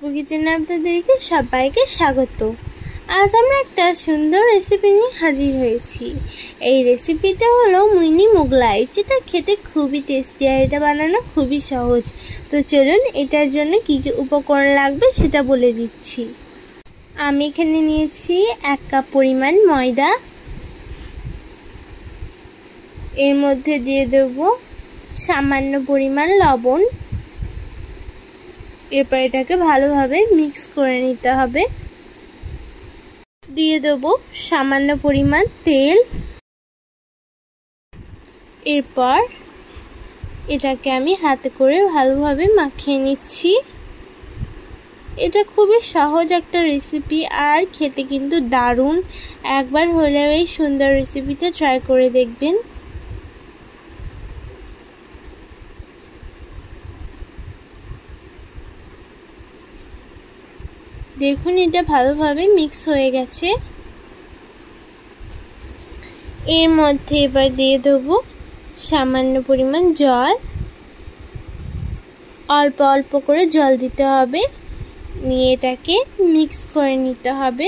খুশবু কিচেনে আপনাদেরকে সবাইকে স্বাগত। আজ আমরা একটা সুন্দর রেসিপি নিয়ে হাজির হয়েছি। এই রেসিপিটা হলো মিনি মোগলাই, যেটা খেতে খুবই টেস্টি আর এটা বানানো খুবই সহজ। তো চলুন এটার জন্য কী কী উপকরণ লাগবে সেটা বলে দিচ্ছি। আমি এখানে নিয়েছি 1 কাপ পরিমাণ ময়দা, এর মধ্যে দিয়ে দেব সামান্য পরিমাণ লবণ। এরপর এটাকে ভালোভাবে মিক্স করে নিতে হবে। দিয়ে দেব সামান্য পরিমাণ তেল। এরপর এটাকে আমি হাতে করে ভালোভাবে মাখিয়ে নিচ্ছি। এটা খুবই সহজ একটা রেসিপি আর খেতে কিন্তু দারুণ। একবার হলেও এই সুন্দর রেসিপিটা ট্রাই করে দেখবেন। দেখুন এটা ভালোভাবে মিক্স হয়ে গেছে। এর মধ্যে এবার দিয়ে দেবো সামান্য পরিমাণ জল। অল্প অল্প করে জল দিতে হবে, নিয়ে এটাকে মিক্স করে নিতে হবে।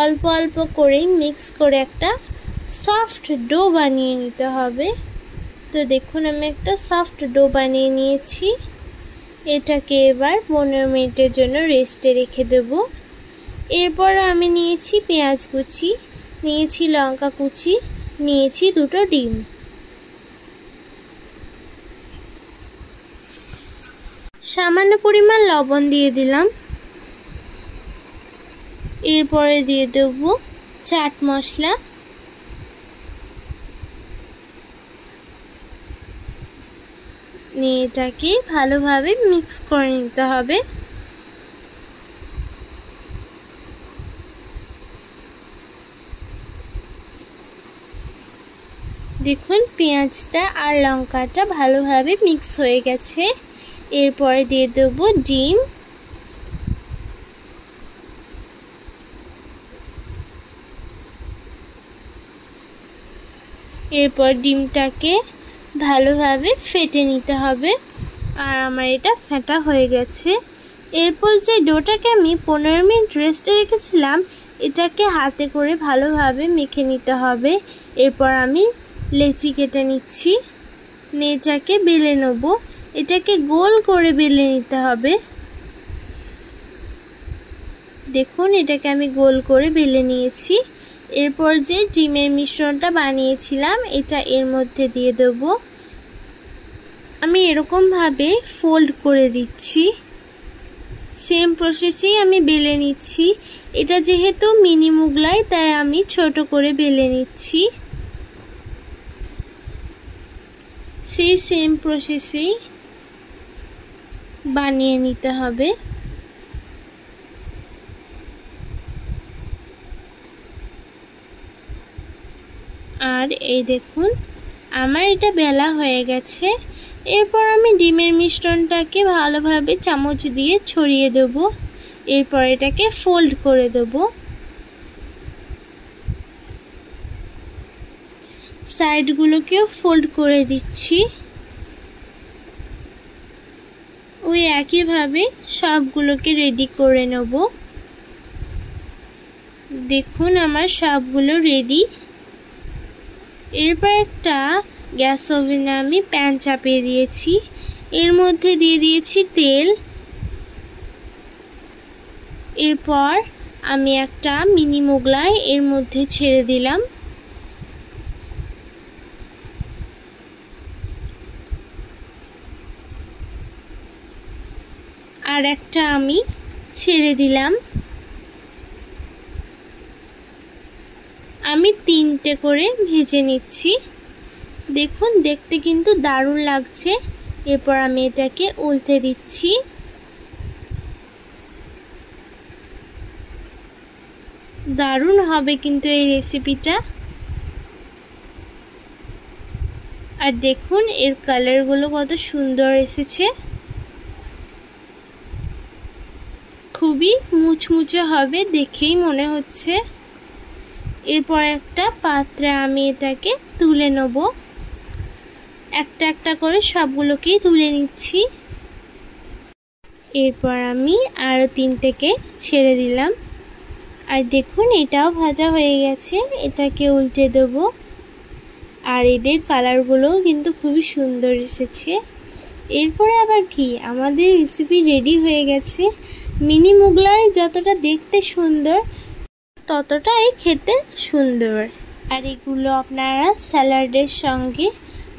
অল্প অল্প করে মিক্স করে একটা সফট ডো বানিয়ে নিতে হবে। তো দেখুন আমি একটা সফট ডো বানিয়ে নিয়েছি। এটাকে এবার 15 মিনিটের জন্য রেস্টে রেখে দেব। এরপর আমি নিয়েছি পেঁয়াজ কুচি, নিয়েছি লঙ্কা কুচি, নিয়েছি 2টো ডিম। সামান্য পরিমাণ লবণ দিয়ে দিলাম। এরপরে দিয়ে দেব চাট মশলা। নিয়ে এটাকে ভালোভাবে মিক্স করে নিতে হবে। দেখুন পেঁয়াজটা আর লঙ্কাটা ভালোভাবে মিক্স হয়ে গেছে। এরপরে দিয়ে দেব ডিম। এরপর ডিমটাকে ভালোভাবে ফেটে নিতে হবে। আর আমার এটা ফেটা হয়ে গেছে। এরপর যে ডোটাকে আমি 15 মিনিট রেস্টে রেখেছিলাম, এটাকে হাতে করে ভালোভাবে মেখে নিতে হবে। এরপর আমি লেচি কেটে নিচ্ছি, এটাকে বেলে নেব। এটাকে গোল করে বেলে নিতে হবে। দেখুন এটাকে আমি গোল করে বেলে নিয়েছি। এরপর যে ডিমের মিশ্রণটা বানিয়েছিলাম এটা এর মধ্যে দিয়ে দেব। আমি এরকমভাবে ফোল্ড করে দিচ্ছি। সেম প্রসেসেই আমি বেলে নিচ্ছি। এটা যেহেতু মিনি মোগলাই তাই আমি ছোট করে বেলে নিচ্ছি। সেই সেম প্রসেসেই বানিয়ে নিতে হবে। আর এই দেখুন আমার এটা বেলা হয়ে গেছে। এরপর আমি ডিমের মিশ্রণটাকে ভালোভাবে চামচ দিয়ে ছড়িয়ে দেব। এরপর এটাকে ফোল্ড করে দেব। সাইডগুলোকেও ফোল্ড করে দিচ্ছি। ওই একইভাবে সবগুলোকে রেডি করে নেব। দেখুন আমার সবগুলো রেডি। এরপর একটা গ্যাস ওভেনে আমি প্যান চাপিয়ে দিয়েছি। এর মধ্যে দিয়ে দিয়েছি তেল। এরপর আমি একটা মিনি মোগলাই এর মধ্যে ছেড়ে দিলাম। আর একটা আমি ছেড়ে দিলাম। আমি 3টে করে ভেজে নিচ্ছি। দেখুন দেখতে কিন্তু দারুণ লাগছে। এরপর আমি এটাকে উল্টে দিচ্ছি। দারুণ হবে কিন্তু এই রেসিপিটা। আর দেখুন এর কালারগুলো কত সুন্দর এসেছে। খুবই মুচমুচে হবে দেখেই মনে হচ্ছে। এরপর একটা পাত্রে আমি এটাকে তুলে নেব। একটা একটা করে সবগুলোকেই তুলে নিচ্ছি। এরপর আমি আরও 3টেকে ছেড়ে দিলাম। আর দেখুন এটাও ভাজা হয়ে গেছে, এটাকে উল্টে দেবো। আর এদের কালারগুলোও কিন্তু খুবই সুন্দর এসেছে। এরপরে আবার কি, আমাদের রেসিপি রেডি হয়ে গেছে। মিনি মোগলাই যতটা দেখতে সুন্দর ততটাই খেতে সুন্দর। আর এগুলো আপনারা স্যালাডের সঙ্গে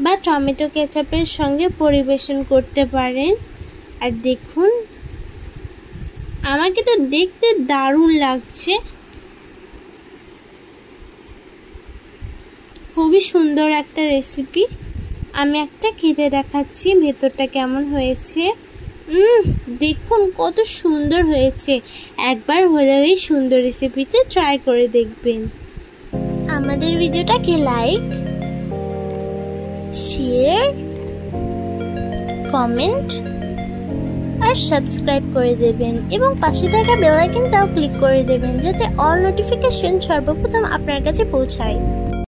বা টমেটো কেচাপের সঙ্গে পরিবেশন করতে পারেন। আর দেখুন আমাকে তো দেখতে দারুণ লাগছে, খুবই সুন্দর একটা রেসিপি। আমি একটা খেতে দেখাচ্ছি ভেতরটা কেমন হয়েছে। দেখুন কত সুন্দর হয়েছে। একবার হলেও এই সুন্দর রেসিপিটা ট্রাই করে দেখবেন। আমাদের ভিডিওটাকে লাইক, শেয়ার, কমেন্ট আর সাবস্ক্রাইব করে দেবেন এবং পাশে থাকা বেল আইকনটাও ক্লিক করে দেবেন যাতে অল নোটিফিকেশন সর্বপ্রথম আপনার কাছে পৌঁছায়।